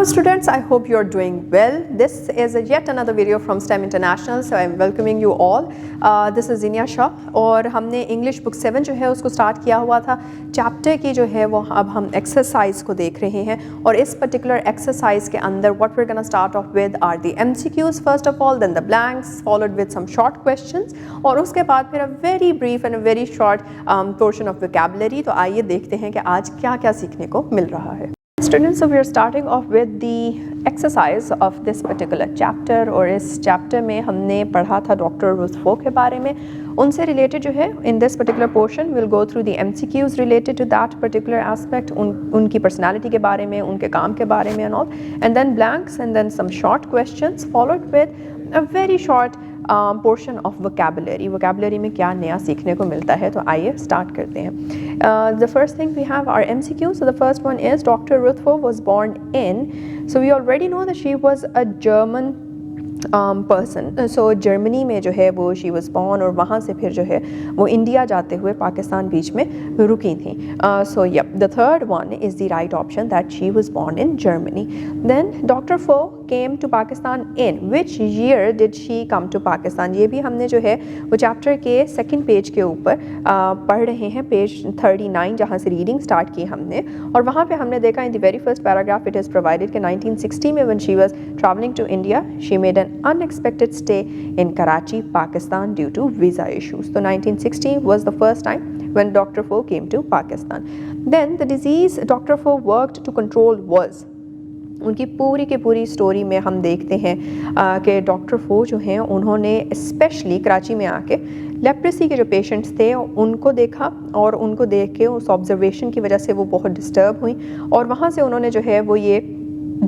Hello students, I hope you're doing well. This is yet another video from STEM International, so I'm welcoming you all. This is Zinia Shah और हमने English book 7 जो है उसको start किया हुआ था. Chapter की जो है वो अब हम एक्सरसाइज को देख रहे हैं और इस पर्टिकुलर एक्सरसाइज के अंदर what we are gonna start off with are the MCQs first of all, then the blanks followed with some short questions और उसके बाद फिर a very brief and a very short portion of vocabulary. तो आइए देखते हैं कि आज क्या क्या सीखने को मिल रहा है. Students, so we are starting off with the exercise of this particular chapter और इस chapter में हमने पढ़ा था डॉक्टर रुथफो के बारे में. उनसे related जो है in this particular portion we'll go through the MCQs related to that particular aspect, उनकी personality के बारे में, उनके काम के बारे में and all, and then blanks and then some short questions followed with a very short portion of vocabulary. Vocabulary में क्या नया सीखने को मिलता है, तो आइए स्टार्ट करते हैं. The first thing we have our MCQ. So the first one is doctor रुथफो was born in. So we already know that she was a German person. सो जर्मनी में जो है वो शी वाज बोर्न और वहाँ से फिर जो है वो इंडिया जाते हुए पाकिस्तान बीच में रुकी थी. So yup, the third one is the right option that she was born in Germany. Then doctor Pfau came to Pakistan in which year did she come to Pakistan? ये भी हमने जो है वो चैप्टर के सेकंड पेज के ऊपर पढ़ रहे हैं, पेज 39 जहाँ से रीडिंग स्टार्ट की हमने और वहाँ पे हमने देखा in the very first paragraph it is provided कि 1960 में when she was traveling to India she made an unexpected stay in Karachi, Pakistan due to visa issues. So 1960 was the first time when Dr. Fo came to Pakistan. Then the disease Dr. Fo worked to control was, उनकी पूरी की पूरी story में हम देखते हैं कि doctor फो जो हैं उन्होंने स्पेशली कराची में आके लेप्रेसी के जो पेशेंट्स थे उनको देखा और उनको देख के उस ऑब्जर्वेशन की वजह से वो बहुत डिस्टर्ब हुई और वहाँ से उन्होंने जो है वो ये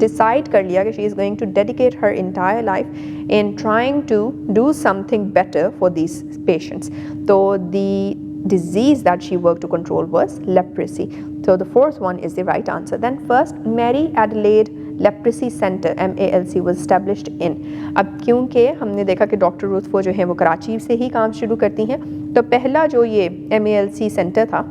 डिसाइड कर लिया कि she is going to dedicate her entire life in trying to do something better for these patients. तो the disease that she worked to control was leprosy. So the fourth one is the right answer. Then first Mary Adelaide Leprosy Center MALC was established in. अब क्योंकि हमने देखा कि doctor रुथफो जो है वो कराची से ही काम शुरू करती हैं, तो पहला जो ये MALC सेंटर था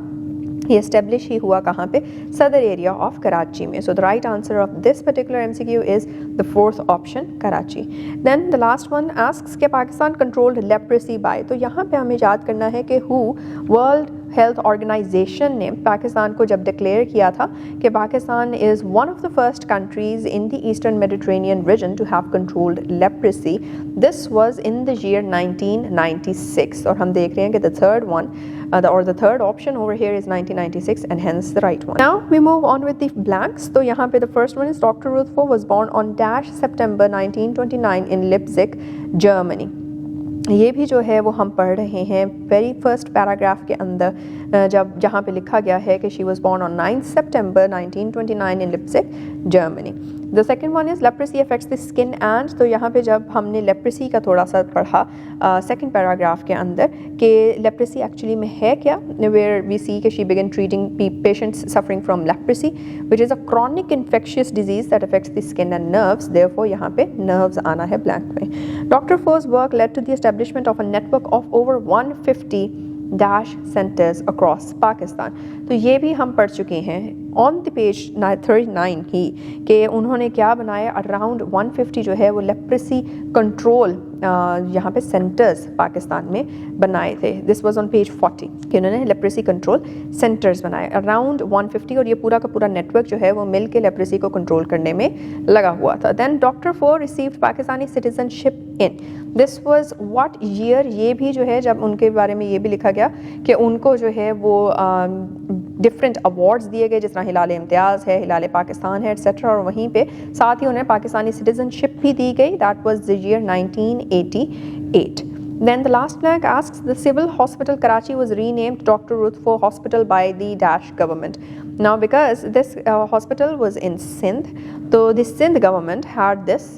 ये एस्टेब्लिश ही हुआ कहाँ पे, सदर एरिया ऑफ कराची में. So the right answer of this particular MCQ is the fourth option, Karachi. Then the last one asks के पाकिस्तान कंट्रोल्ड लेप्रेसी बाय. तो यहाँ पे हमें याद करना है कि हु, वर्ल्ड हेल्थ ऑर्गेनाइजेशन ने पाकिस्तान को जब डिक्लेयर किया था कि Pakistan is one of the first countries in the eastern Mediterranean region to have controlled leprosy. This was in the year 1996 और हम देख रहे हैं कि the third one or the third option over here is 1996 and hence the right one. Now we move on with the blanks. तो यहाँ पे the first one is Dr. Ruthfo was born on dash September 1929 in Leipzig, Germany. ये भी जो है वो हम पढ़ रहे हैं वेरी फर्स्ट पैराग्राफ के अंदर जब जहाँ पे लिखा गया है कि शी वाज बोर्न ऑन 9 सितंबर 1929 in Leipzig, Germany. The second one is leprosy affects the skin and. तो यहाँ पे जब हमने लेप्रेसी का थोड़ा सा पढ़ा सेकंड पैराग्राफ के अंदर कि लेप्रेसी एक्चुअली में है क्या, वेयर वी सी कि she began treating patients suffering from leprosy which is a chronic infectious disease that affects the skin and nerves. Therefore यहाँ पे नर्व्स आना है ब्लैंक में. Doctor Pfau's work led to the establishment of a network of over 150 dash centers across Pakistan. तो ये भी हम पढ़ चुके हैं ऑन द पेज 39 ही कि उन्होंने क्या बनाया, अराउंड 150 जो है वो लेप्रेसी कंट्रोल यहाँ पे सेंटर्स पाकिस्तान में बनाए थे. दिस वाज ऑन पेज 40 कि उन्होंने लेप्रेसी कंट्रोल सेंटर्स बनाए अराउंड 150 और ये पूरा का पूरा नेटवर्क जो है वो मिल के लेप्रेसी को कंट्रोल करने में लगा हुआ था. Then doctor Pfau received Pakistani citizenship in. This was what year, ये भी जो है जब उनके बारे में ये भी लिखा गया कि उनको जो है वो डिफरेंट अवार्ड्स दिए गए, जिस तरह हिलाल इम्तियाज़ है, हिलाल पाकिस्तान है एट्सेट्रा, और वहीं पे साथ ही उन्हें पाकिस्तानी सिटीजनशिप भी दी गई. That was the year 1988. Then the last blank asks the civil hospital Karachi was renamed Dr. Ruthfo Hospital by the dash government. Now because this hospital was in Sindh, so the Sindh government had this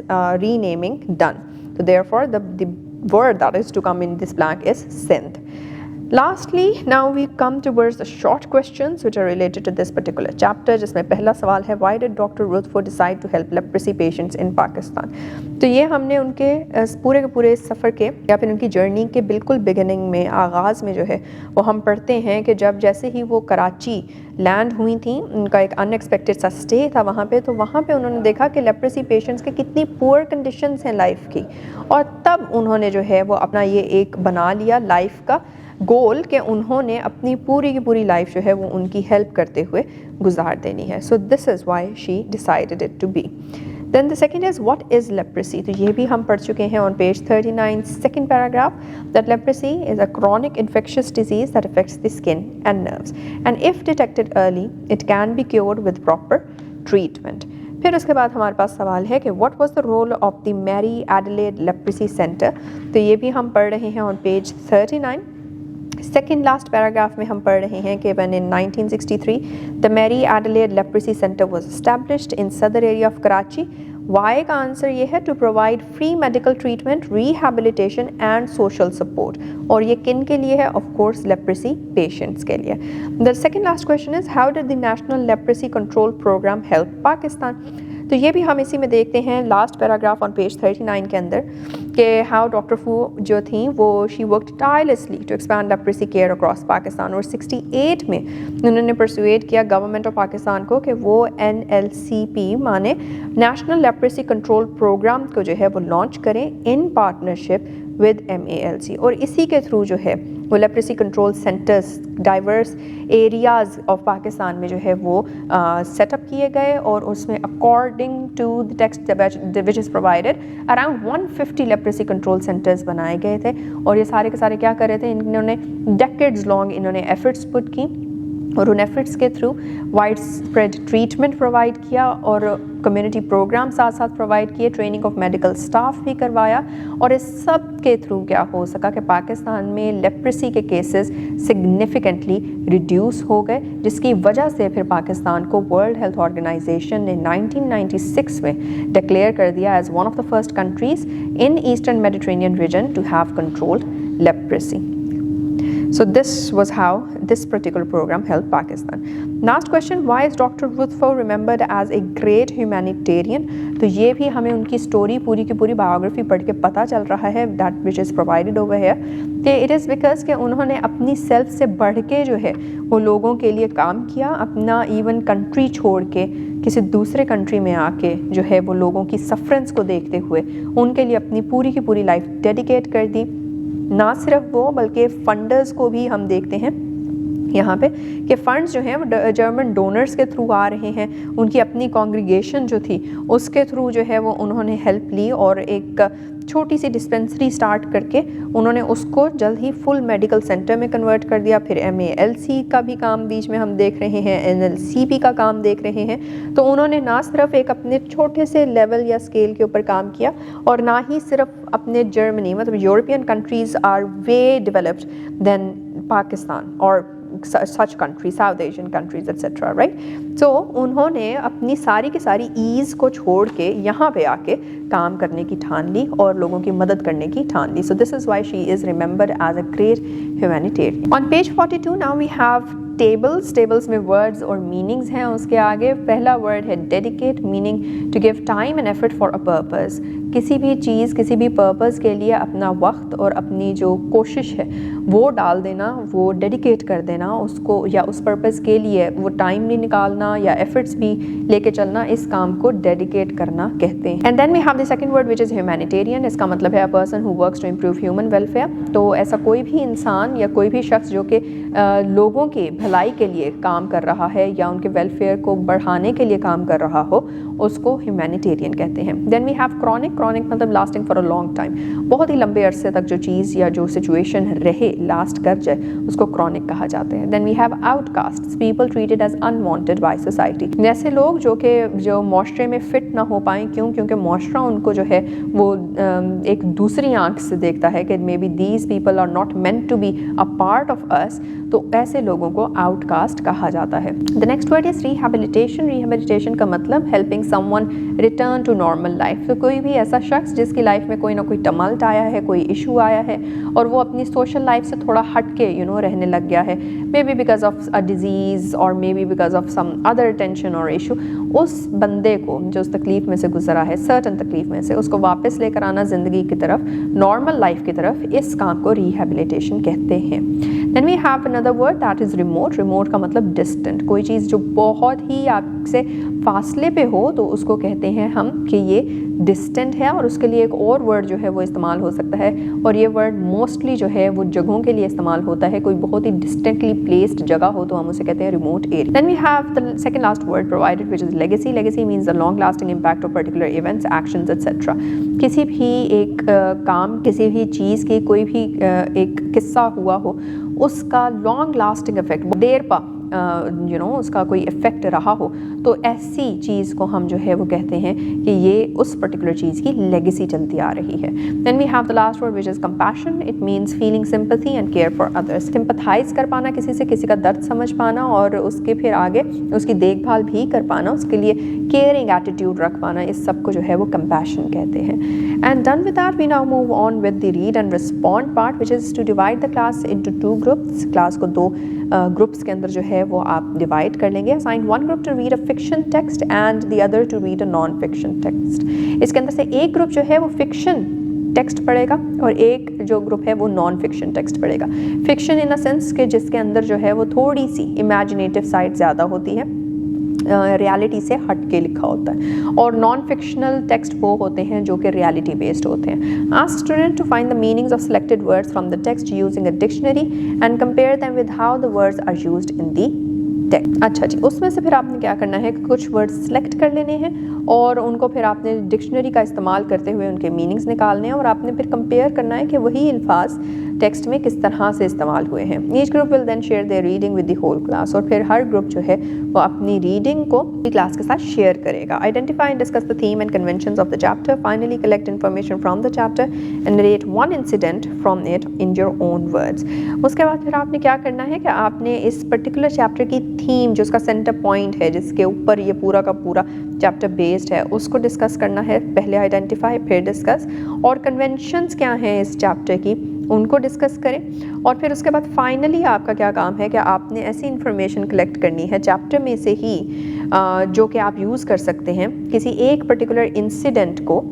renaming done. So therefore the word that is to come in this blank is Sindh. Lastly, now we come towards the short questions which are related to this particular chapter, जिसमें पहला सवाल है why did Dr. Rutherford decide to help leprosy patients in Pakistan? तो ये हमने उनके पूरे के पूरे सफ़र के या फिर उनकी जर्नी के बिल्कुल बिगिनिंग में, आगाज़ में जो है वो हम पढ़ते हैं कि जब जैसे ही वो कराची लैंड हुई थी, उनका एक अनएक्सपेक्टेड सा स्टे था वहाँ पे, तो वहाँ पे उन्होंने देखा कि लेप्रेसी पेशेंट्स के कितनी पुअर कंडीशंस हैं लाइफ की, और तब उन्होंने जो है वो अपना ये एक बना लिया लाइफ का गोल कि उन्होंने अपनी पूरी की पूरी लाइफ जो है वो उनकी हेल्प करते हुए गुजार देनी है. So this is why she decided it to be. Then the second is what is leprosy? तो ये भी हम पढ़ चुके हैं on page 39, second paragraph, that leprosy is a chronic infectious disease that affects the skin and nerves, and if detected early it can be cured with proper treatment. फिर उसके बाद हमारे पास सवाल है कि what was the role of the Mary Adelaide Leprosy Center? तो ये भी हम पढ़ रहे हैं on page 39. Second last paragraph में हम पढ़ रहे हैं कि when in 1963 the Mary Adelaide Leprosy Center was established in Sadr area of Karachi. Why का आंसर ये है to provide free medical treatment, rehabilitation and social support. और ये किन के लिए है? Of course leprosy patients के लिए. The second last question is how did the National Leprosy Control Program help Pakistan? तो ये भी हम इसी में देखते हैं लास्ट पैराग्राफ ऑन पेज 39 के अंदर कि हाउ डॉक्टर फू जो थी वो she worked tirelessly to expand leprosy care across Pakistan, और 68 में उन्होंने परसुएड किया गवर्नमेंट ऑफ पाकिस्तान को कि वो NLCP माने नेशनल लेप्रेसी कंट्रोल प्रोग्राम को जो है वो लॉन्च करें इन पार्टनरशिप विद MALC, और इसी के थ्रू जो है वो leprosy control centres diverse areas of Pakistan में जो है वो सेटअप किए गए, और उसमें according to the text which is provided around 150 leprosy control centres बनाए गए थे. और ये सारे के सारे क्या कर रहे थे? इन्होंने डेकेड्स लॉन्ग इन्होंने एफर्ट्स पुट की, और उन एफर्ट्स के through wide spread treatment provide किया, और कम्युनिटी प्रोग्राम साथ साथ प्रोवाइड किए, ट्रेनिंग ऑफ मेडिकल स्टाफ भी करवाया, और इस सब के थ्रू क्या हो सका कि पाकिस्तान में लेप्रेसी के केसेस सिग्निफिकेंटली रिड्यूस हो गए, जिसकी वजह से फिर पाकिस्तान को वर्ल्ड हेल्थ ऑर्गेनाइजेशन ने 1996 में डिक्लेयर कर दिया as one of the first countries in eastern Mediterranean region to have controlled leprosy. So this was how this particular program helped Pakistan. Last question, why is Dr. Rutherford remembered as a great humanitarian? तो ये भी हमें उनकी story पूरी की पूरी biography पढ़ के पता चल रहा है, that which is provided over here, कि it is because कि उन्होंने अपनी सेल्फ से बढ़ के जो है वो लोगों के लिए काम किया, अपना इवन कंट्री छोड़ के किसी दूसरे कंट्री में आके जो है वो लोगों की सफरेंस को देखते हुए उनके लिए अपनी पूरी की पूरी लाइफ डेडिकेट कर दी. ना सिर्फ वो बल्कि फंडर्स को भी हम देखते हैं यहाँ पे कि फ़ंड्स जो हैं वो जर्मन डोनर्स के थ्रू आ रहे हैं. उनकी अपनी कॉन्ग्रीगेशन जो थी उसके थ्रू जो है वो उन्होंने हेल्प ली, और एक छोटी सी डिस्पेंसरी स्टार्ट करके उन्होंने उसको जल्द ही फुल मेडिकल सेंटर में कन्वर्ट कर दिया. फिर MALC का भी काम बीच में हम देख रहे हैं, NLCP का काम देख रहे हैं. तो उन्होंने ना सिर्फ एक अपने छोटे से लेवल या स्केल के ऊपर काम किया, और ना ही सिर्फ अपने जर्मनी मतलब European countries are way developed than Pakistan और such countries, South Asian countries, etc. right? So उन्होंने अपनी सारी की सारी ईज़ को छोड़ के यहाँ पे आके काम करने की ठान ली और लोगों की मदद करने की ठान ली. So this is why she is remembered as a great humanitarian. On page 42 now we have tables में वर्ड्स और मीनिंग्स हैं. उसके आगे पहला वर्ड है dedicate, meaning to give time and effort for a purpose. किसी भी चीज़ किसी भी पर्पस के लिए अपना वक्त और अपनी जो कोशिश है वो डाल देना, वो डेडिकेट कर देना उसको, या उस पर्पस के लिए वो टाइम नहीं निकालना या एफर्ट्स भी लेके चलना, इस काम को डेडिकेट करना कहते हैं. And then we have the second word which is humanitarian. इसका मतलब है a person who works to improve human welfare. तो ऐसा कोई भी इंसान या कोई भी शख्स जो कि लोगों के भलाई के लिए काम कर रहा है या उनके वेलफेयर को बढ़ाने के लिए काम कर रहा हो, उसको ह्यूमैनिटेरियन कहते हैं. देन वी हैव क्रॉनिक मतलब lasting for a long time. बहुत ही लंबे अरसे तक जो चीज़ या जो सिचुएशन रहे, लास्ट कर जाए, उसको क्रॉनिक कहा जाता है. Then we have outcast, people treated as unwanted by society. ऐसे लोग जो माशरे में फिट ना हो पाएँ. क्योंकि माशरा उनको जो है वो एक दूसरी आंख से देखता है कि may be these people are not meant to be a part of us. तो ऐसे लोगों को आउटकास्ट कहा जाता है. The next word is rehabilitation. Rehabilitation का मतलब helping someone return to normal life. तो कोई भी ऐसा ऐसा शख्स जिसकी लाइफ में कोई ना कोई टमल्ट आया है, कोई इशू आया है और वो अपनी सोशल लाइफ से थोड़ा हट के रहने लग गया है, may be because of a disease और may be because of some other tension और इशू, उस बंदे को जो उस तकलीफ़ में से गुजरा है, सर्टन तकलीफ़ में से, उसको वापस लेकर आना ज़िंदगी की तरफ, नॉर्मल लाइफ की तरफ, इस काम को रिहैबिलिटेशन कहते हैं। Then we have another word that is remote. Remote का मतलब डिस्टेंट, कोई चीज़ जो बहुत ही आपसे फासले पे हो तो उसको कहते हैं हम कि ये डिस्टेंट है। और उसके लिए एक और वर्ड जो है वो इस्तेमाल हो सकता है, और ये वर्ड मोस्टली जो है वो जगहों के लिए इस्तेमाल होता है। कोई बहुत ही डिस्टेंटली प्लेस्ड जगह हो तो हम उसे कहते हैं remote area. Then we have the second last word provided which is legacy. Legacy means the long lasting impact of particular events, actions etcetera. किसी भी एक काम, किसी भी चीज़ की कोई भी एक किस्सा हुआ हो, उसका लॉन्ग लास्टिंग इफेक्ट, देर पा उसका कोई इफ़ेक्ट रहा हो, तो ऐसी चीज़ को हम जो है वो कहते हैं कि ये उस पर्टिकुलर चीज़ की लेगेसी चलती आ रही है। Then we have the last word which is compassion. It means feeling sympathy and care for others. Sympathize कर पाना किसी से, किसी का दर्द समझ पाना और उसके फिर आगे उसकी देखभाल भी कर पाना, उसके लिए केयरिंग एटीट्यूड रख पाना, इस सब को जो है वो कंपैशन कहते हैं। And done with that we now move on with the read and respond part, which is to divide the class into 2 groups. Class को 2 ग्रुप्स के अंदर जो है वो आप डिवाइड कर लेंगे। Assign 1 group to read a fiction text and the other to read a non fiction text. इसके अंदर से एक ग्रुप जो है वो फिक्शन टेक्स्ट पढ़ेगा और एक जो ग्रुप है वो नॉन फिक्शन टेक्स्ट पढ़ेगा। फिक्शन इन द सेंस कि जिसके अंदर जो है वो थोड़ी सी इमेजिनेटिव साइड ज़्यादा होती है, रियलिटी से हट के लिखा होता है, और नॉन फिक्शनल टेक्स्ट वो होते हैं जो कि रियलिटी बेस्ड होते हैं। Ask student to find the meanings of selected words from the text using a dictionary and compare them with how the words are used in the text. अच्छा जी, उसमें से फिर आपने क्या करना है कि कुछ वर्ड्स सेलेक्ट कर लेने हैं और उनको फिर आपने डिक्शनरी का इस्तेमाल करते हुए उनके मीनिंग्स निकालने हैं, और आपने फिर कंपेयर करना है कि वही अल्फाज टेक्स्ट में किस तरह से इस्तेमाल हुए हैं। Each group will then share their reading with the whole class, और फिर हर ग्रुप जो है वो अपनी रीडिंग को क्लास के साथ शेयर करेगा। Identify and discuss the theme and conventions of the chapter. Finally collect information from the chapter and narrate 1 incident from it in your own words. उसके बाद फिर आपने क्या करना है कि आपने इस पर्टिकुलर चैप्टर की थीम, जो उसका सेंटर पॉइंट है, जिसके ऊपर ये पूरा का पूरा चैप्टर बेस्ड है, उसको डिस्कस करना है। पहले आइडेंटिफाई, फिर डिस्कस, और कन्वेंशंस क्या हैं इस चैप्टर की उनको डिस्कस करें। और फिर उसके बाद फाइनली आपका क्या काम है कि आपने ऐसी इन्फॉर्मेशन कलेक्ट करनी है चैप्टर में से ही जो कि आप यूज़ कर सकते हैं किसी एक पर्टिकुलर इंसिडेंट को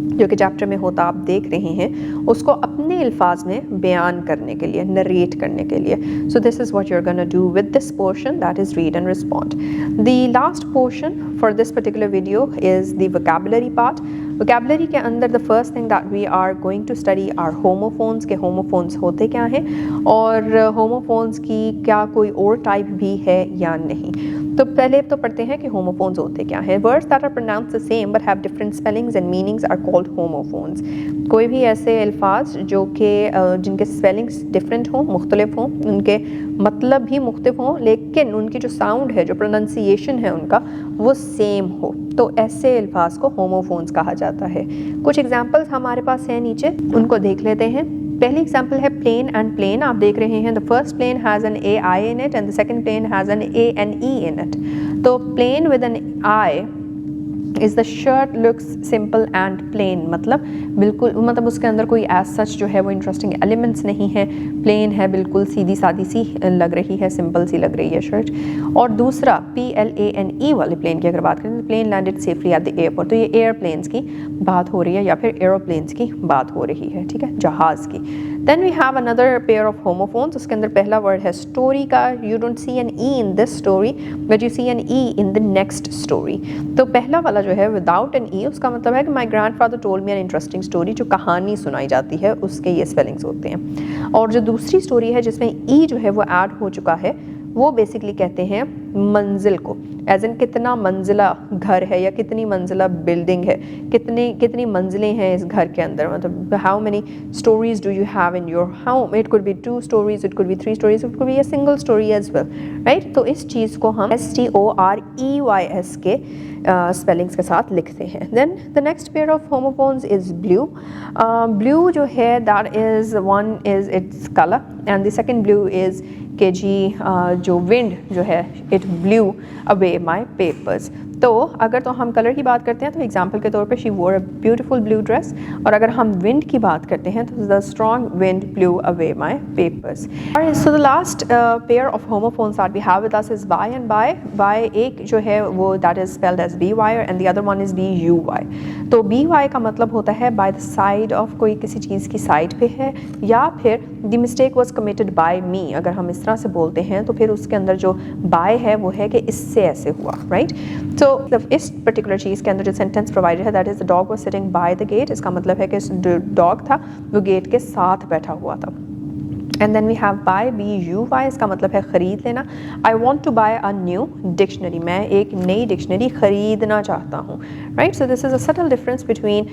जो कि चैप्टर में होता आप देख रहे हैं, उसको अपने अल्फाज में बयान करने के लिए, नरेट करने के लिए। So this is what you are gonna do with this portion, that is read and respond. The last portion for this particular video is the vocabulary part. Vocabulary के अंदर the first thing that we are going to study are homophones, के homophones होते क्या हैं और homophones की क्या कोई और टाइप भी है या नहीं। तो पहले तो पढ़ते हैं कि होमोफोन्स होते क्या हैं। Words that are pronounce the same but have different spellings and meanings are called homophones. कोई भी ऐसे अल्फाज जो कि जिनके स्पेलिंग्स डिफरेंट हों, मुख्तलिफ हों, उनके मतलब भी मुख्तलिफ हों, लेकिन उनकी जो साउंड है, जो प्रोनाउंसिएशन है उनका, वो सेम हो, तो ऐसे अल्फाज को होमोफोन्स कहा जाता है। कुछ एग्जाम्पल्स हमारे पास हैं नीचे, उनको देख लेते हैं। पहली एग्जाम्पल है प्लेन एंड प्लेन। आप देख रहे हैं the first plain has an A I in it and the second plane has an A N E in it. तो plain with an I is the shirt looks simple and plain, मतलब बिल्कुल, मतलब उसके अंदर कोई as such जो है वो इंटरेस्टिंग एलिमेंट्स नहीं है, प्लेन है, बिल्कुल सीधी सादी सी लग रही है, सिंपल सी लग रही है शर्ट। और दूसरा PLANE वाले प्लेन की अगर बात करें तो plane landed safely at the airport, तो ये एयरप्लेन्स की बात हो रही है या फिर एरोप्लेन्स की बात हो रही है, ठीक है, जहाज़ की। Then we have another pair of homophones. उसके अंदर पहला वर्ड है स्टोरी का। You don't see an E in this story but you see an E in the next story. तो पहला वाला जो है विदाउट एन ई, उसका मतलब है कि माई grandfather told me an interesting story, जो कहानी सुनाई जाती है उसके ये स्पेलिंग्स होते हैं। और जो दूसरी स्टोरी है जिसमें ई जो है वो ऐड हो चुका है, वो बेसिकली कहते हैं मंजिल को, एज इन कितना मंजिला घर है या कितनी मंजिला बिल्डिंग है, कितनी मंजिलें हैं इस घर के अंदर, मतलब how many storeys do you have in your house. It could be 2 stories, it could be 3 stories, it could be a single storey as well, right. तो इस चीज़ को हम STOREYS के स्पेलिंग्स के साथ लिखते हैं। Then the next pair of homophones is blue. Blue जो है that is one is its colour and the second blue is के जी जो विंड जो है it blew away my papers. तो अगर तो हम कलर की बात करते हैं तो एग्जांपल के तौर पे शी वोर अ ब्यूटीफुल ब्लू ड्रेस, और अगर हम विंड की बात करते हैं तो the strong wind blew away my papers. So the last pair of homophones that we have with us is by and buy. By एक जो है वो that is spelled as B Y and the other one is B U Y. तो B Y का मतलब होता है by the side of, कोई किसी चीज़ की साइड पे है, या फिर the mistake was committed by me, अगर हम इस तरह से बोलते हैं तो फिर उसके अंदर जो बाय है वो है कि इससे ऐसे हुआ, राइट। तो इस पर्टिकुलर चीज़ के अंदर जो सेंटेंस प्रोवाइडेड है that is the dog was sitting by the gate, इसका मतलब है कि जो डॉग था वो गेट के साथ बैठा हुआ था। And then we have buy, B U Y, इसका मतलब है ख़रीद लेना। I want to buy a new dictionary, मैं एक नई डिक्शनरी ख़रीदना चाहता हूँ, right. So this is a subtle difference between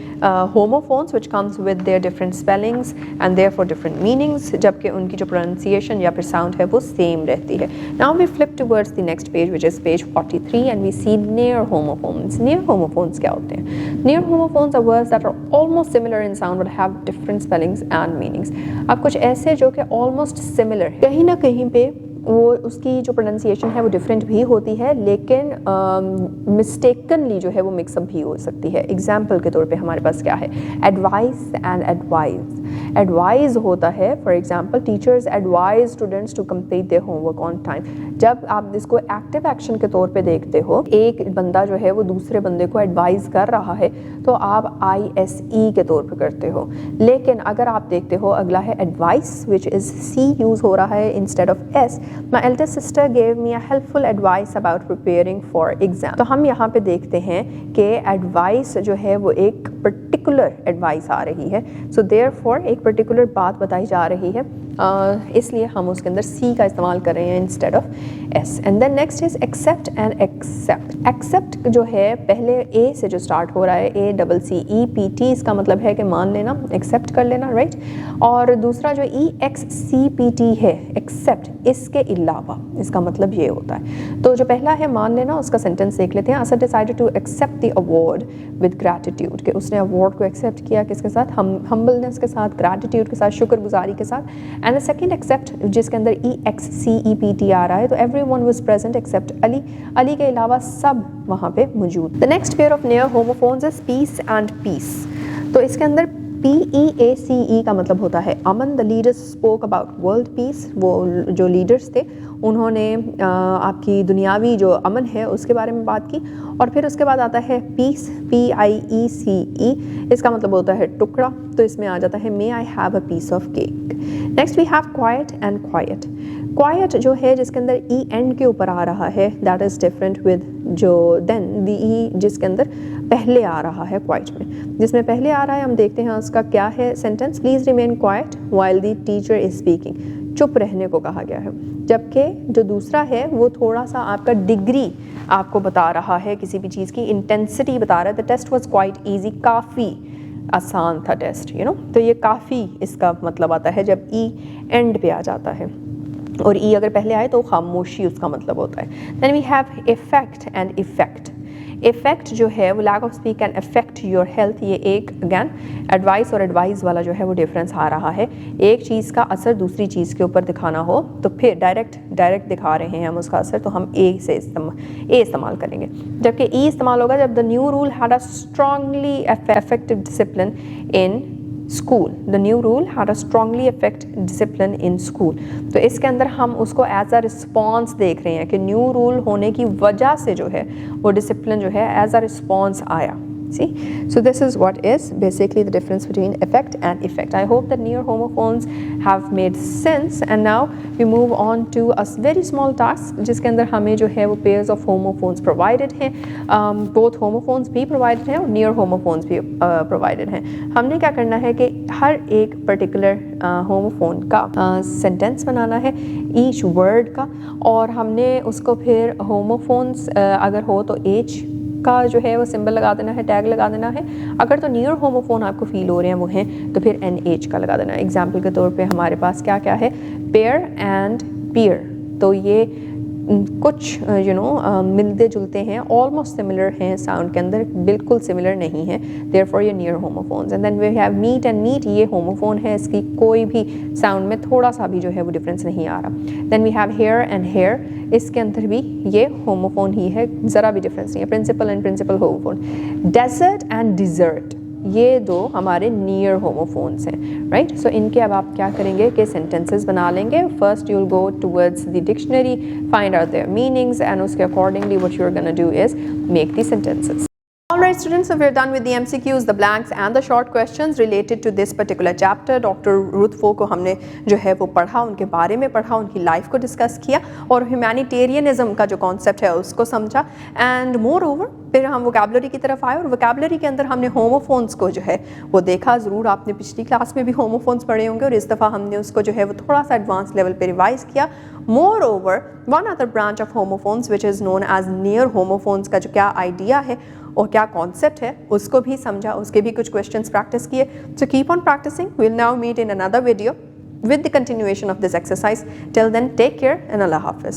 homophones which comes with their different spellings and therefore different meanings, जबकि उनकी जो प्रोनाउंसिएशन या फिर साउंड है वो सेम रहती है। Now we flip towards the next page which is page 43 and we see near homophones. Near homophones क्या होते हैं? Near homophones are words that are almost similar in sound but have different spellings and meanings. अब कुछ ऐसे जो कि almost similar है, कहीं ना कहीं पे वो उसकी जो प्रोनाउंसिएशन है वो डिफरेंट भी होती है, लेकिन मिस्टेकनली जो है वो मिक्सअप भी हो सकती है। एग्जाम्पल के तौर पे हमारे पास क्या है? Advice and advise. एडवाइज होता है for example teachers advise students to complete their homework on time. जब आप इसको एक्टिव एक्शन के तौर पे देखते हो, एक बंदा जो है वो दूसरे बंदे को एडवाइज कर रहा है तो आप ISE के तौर पे करते हो, लेकिन अगर आप देखते हो अगला है advice which is C use हो रहा है instead of S। My eldest sister gave me a helpful advice about preparing for exam। तो हम यहाँ पे देखते हैं कि एडवाइस जो है वो एक पर्टिकुलर एडवाइस आ रही है, सो देयरफॉर एक पर्टिकुलर बात बताई जा रही है, इसलिए हम उसके अंदर C का इस्तेमाल कर रहे हैं instead of S। And then next is accept and except. Accept जो है पहले A से जो स्टार्ट हो रहा है, ACCEPT, इसका मतलब है कि मान लेना, एक्सेप्ट कर लेना, राइट। और दूसरा जो EXCPT है, एक्सेप्ट, इसके अलावा, इसका मतलब ये होता है। तो जो पहला है मान लेना, उसका सेंटेंस देख लेते हैं। Asad decided to accept the award with gratitude, कि उसने अवार्ड को एक्सेप्ट किया किसके साथ? हम्बलनेस के साथ, ग्रैटिट्यूड के साथ, शुक्रगुजारी के साथ। एंड द सेकंड एक्सेप्ट जिसके अंदर EXCEPT आ रहा है, तो everyone was present except Ali, Ali के अलावा सब वहाँ पे मौजूद। The next pair of near homophones is peace and piece. तो इसके अंदर PEACE का मतलब होता है अमन। The leaders spoke about world peace, वो जो लीडर्स थे उन्होंने आपकी दुनियावी जो अमन है उसके बारे में बात की। और फिर उसके बाद आता है पीस, PIECE, इसका मतलब होता है टुकड़ा, तो इसमें आ जाता है may I have a piece of cake. Next we have quite and quiet. Quite जो है जिसके अंदर E एंड के ऊपर आ रहा है, दैट इज़ डिफरेंट विद जो देन दी E जिसके अंदर पहले आ रहा है क्वाइट में। जिसमें पहले आ रहा है हम देखते हैं उसका क्या है sentence, please remain quite while the teacher is speaking, चुप रहने को कहा गया है। जबकि जो दूसरा है वो थोड़ा सा आपका डिग्री आपको बता रहा है, किसी भी चीज़ की इंटेंसिटी बता रहा है। The test was quite easy, काफ़ी आसान था टेस्ट, यू नो। तो ये काफ़ी इसका मतलब आता है जब E एंड पे आ जाता है, और E अगर पहले आए तो खामोशी उसका मतलब होता है। Then we have effect and affect. Affect जो है वो lack of speak can affect your health, ये एक अगैन एडवाइस और एडवाइस वाला जो है वो डिफरेंस आ रहा है। एक चीज़ का असर दूसरी चीज़ के ऊपर दिखाना हो तो फिर डायरेक्ट दिखा रहे हैं हम उसका असर, तो हम ए इस्तेमाल करेंगे। जबकि E इस्तेमाल होगा जब the new rule had a strongly effective discipline in school. The new rule had a strongly affect discipline in school. तो इसके अंदर हम उसको एज अ रिस्पॉन्स देख रहे हैं कि न्यू रूल होने की वजह से जो है वो डिसिप्लिन जो है एज अ रिस्पॉन्स आया। See, so this is what is basically the difference between effect and effect. I hope that near homophones have made sense, and now we move on to a very small task जिसके अंदर हमें जो है वो pairs of homophones provided हैं, both homophones भी provided हैं और near homophones भी provided हैं। हमने क्या करना है कि हर एक particular homophone का sentence बनाना है, each word का, और हमने उसको फिर homophones अगर हो तो H का जो है वो सिंबल लगा देना है, टैग लगा देना है। अगर तो नियर होमोफोन आपको फील हो रहे हैं वो हैं तो फिर NH का लगा देना है। एग्जाम्पल के तौर पे हमारे पास क्या क्या है, पेयर एंड पियर। तो ये कुछ मिलते जुलते हैं, ऑलमोस्ट सिमिलर हैं साउंड के अंदर, बिल्कुल सिमिलर नहीं है, देयरफॉर ये near homophones. And then we have meet and meat, ये होमोफोन है, इसकी कोई भी साउंड में थोड़ा सा भी जो है वो डिफरेंस नहीं आ रहा। Then we have hair and hare, इसके अंदर भी ये होमोफोन ही है, ज़रा भी डिफरेंस नहीं है, principal and principle homophone. Desert and dessert, ये दो हमारे नियर होमोफोन्स हैं, राइट। सो इनके अब आप क्या करेंगे कि सेंटेंसेस बना लेंगे। First you will go towards the dictionary, find out their meanings and उसके accordingly what you are gonna do is make the sentences. Alright students, so we're done with the MCQs, the blanks and the short questions related to this particular chapter. Dr. Ruth Fo को हमने जो है वो पढ़ा, उनके बारे में पढ़ा, उनकी लाइफ को डिस्कस किया और ह्यूमैनिटेरियनिज्म का जो कॉन्सेप्ट है उसको समझा। एंड मोर ओवर फिर हम वोकैबुलरी की तरफ आए और वोकैबुलरी के अंदर हमने होमोफोन्स को जो है वो देखा। ज़रूर आपने पिछली क्लास में भी होमोफोन्स पढ़े होंगे और इस दफ़ा हमने उसको जो है वो थोड़ा सा एडवांस लेवल पे रिवाइज किया। Moreover one other branch of homophones which is known as near homophones का जो क्या आइडिया है और क्या कॉन्सेप्ट है उसको भी समझा, उसके भी कुछ क्वेश्चंस प्रैक्टिस किए। So keep on practicing, we will now meet in another video with the continuation of this exercise. Till then, take care and Allah Hafiz.